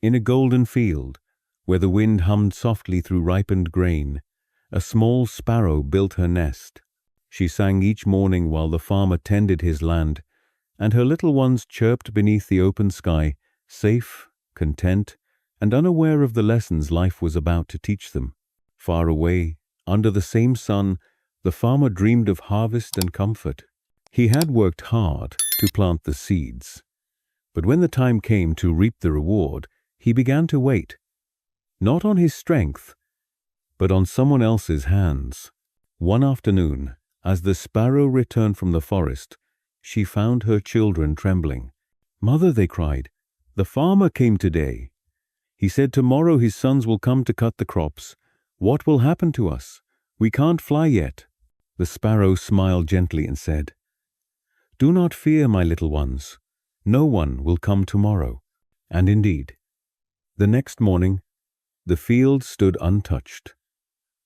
In a golden field, where the wind hummed softly through ripened grain, a small sparrow built her nest. She sang each morning while the farmer tended his land, and her little ones chirped beneath the open sky, safe, content, and unaware of the lessons life was about to teach them. Far away, under the same sun, the farmer dreamed of harvest and comfort. He had worked hard to plant the seeds, but when the time came to reap the reward, he began to wait, not on his strength, but on someone else's hands. One afternoon, as the sparrow returned from the forest, she found her children trembling. "Mother," they cried, "the farmer came today. He said tomorrow his sons will come to cut the crops. What will happen to us? We can't fly yet." The sparrow smiled gently and said, "Do not fear, my little ones. No one will come tomorrow." And indeed, the next morning, the field stood untouched.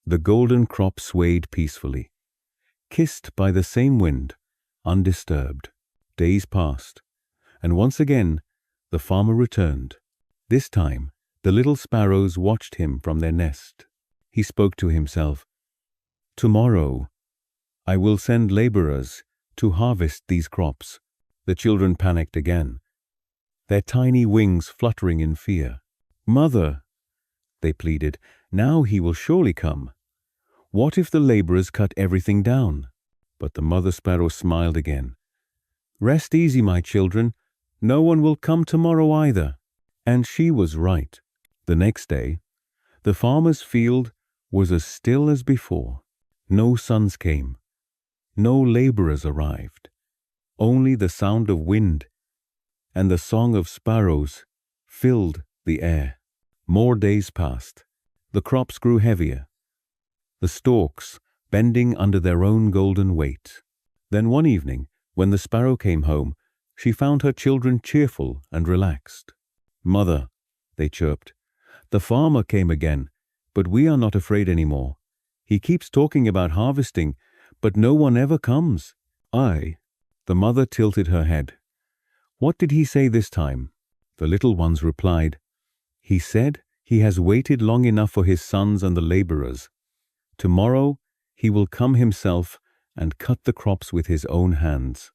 The golden crop swayed peacefully, kissed by the same wind, undisturbed. Days passed, and once again the farmer returned. This time, the little sparrows watched him from their nest. He spoke to himself, "Tomorrow, I will send laborers to harvest these crops." The children panicked again, their tiny wings fluttering in fear. "Mother," they pleaded, "now he will surely come. What if the laborers cut everything down?" But the mother sparrow smiled again. "Rest easy, my children. No one will come tomorrow either." And she was right. The next day, the farmer's field was as still as before. No sons came. No laborers arrived. Only the sound of wind and the song of sparrows filled the air. More days passed. The crops grew heavier, the stalks bending under their own golden weight. Then one evening, when the sparrow came home, she found her children cheerful and relaxed. "Mother," they chirped, "the farmer came again, but we are not afraid anymore. He keeps talking about harvesting, but no one ever comes." The mother tilted her head. "What did he say this time?" The little ones replied, "He said he has waited long enough for his sons and the laborers. Tomorrow he will come himself and cut the crops with his own hands."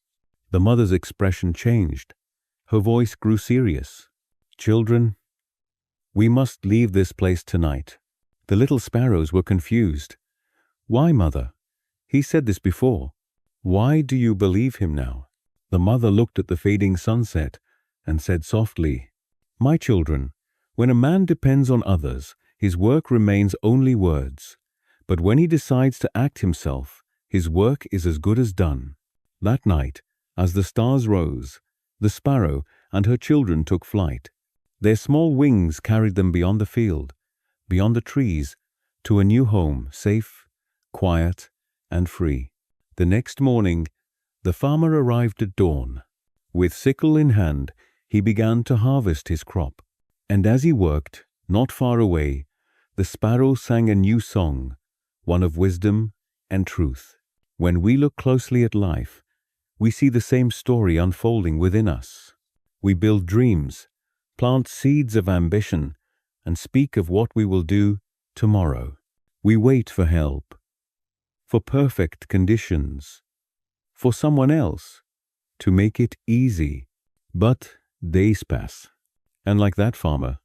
The mother's expression changed. Her voice grew serious. "Children, we must leave this place tonight." The little sparrows were confused. "Why, mother? He said this before. Why do you believe him now?" The mother looked at the fading sunset and said softly, "My children, when a man depends on others, his work remains only words. But when he decides to act himself, his work is as good as done." That night, as the stars rose, the sparrow and her children took flight. Their small wings carried them beyond the field, beyond the trees, to a new home, safe, quiet, and free. The next morning, the farmer arrived at dawn. With sickle in hand, he began to harvest his crop. And as he worked, not far away, the sparrow sang a new song, one of wisdom and truth. When we look closely at life, we see the same story unfolding within us. We build dreams, plant seeds of ambition, and speak of what we will do tomorrow. We wait for help, for perfect conditions, for someone else to make it easy. But days pass, and like that farmer,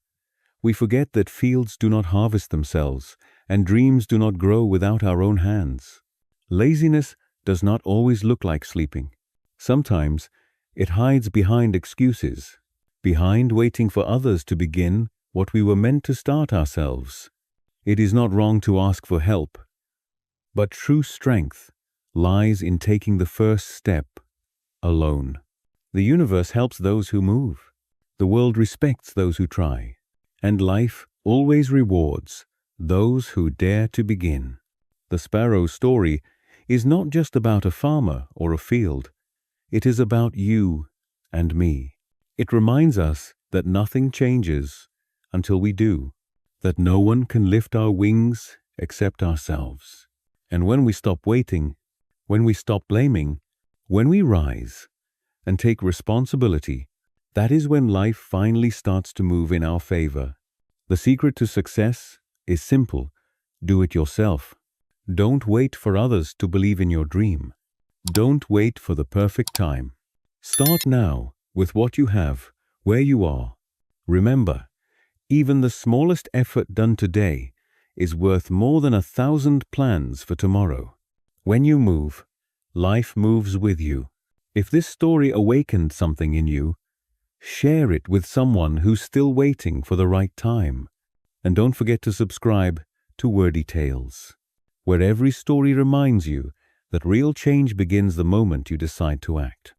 we forget that fields do not harvest themselves, and dreams do not grow without our own hands. Laziness does not always look like sleeping. Sometimes it hides behind excuses, behind waiting for others to begin what we were meant to start ourselves. It is not wrong to ask for help, but true strength lies in taking the first step alone. The universe helps those who move. The world respects those who try. And life always rewards those who dare to begin. The sparrow's story is not just about a farmer or a field. It is about you and me. It reminds us that nothing changes until we do, that no one can lift our wings except ourselves. And when we stop waiting, when we stop blaming, when we rise and take responsibility, That is when life finally starts to move in our favor. The secret to success is simple. Do it yourself. Don't wait for others to believe in your dream. Don't wait for the perfect time. Start now with what you have, where you are. Remember, even the smallest effort done today is worth more than 1,000 plans for tomorrow. When you move, life moves with you. If this story awakened something in you, share it with someone who's still waiting for the right time. And don't forget to subscribe to Wordy Tales, where every story reminds you that real change begins the moment you decide to act.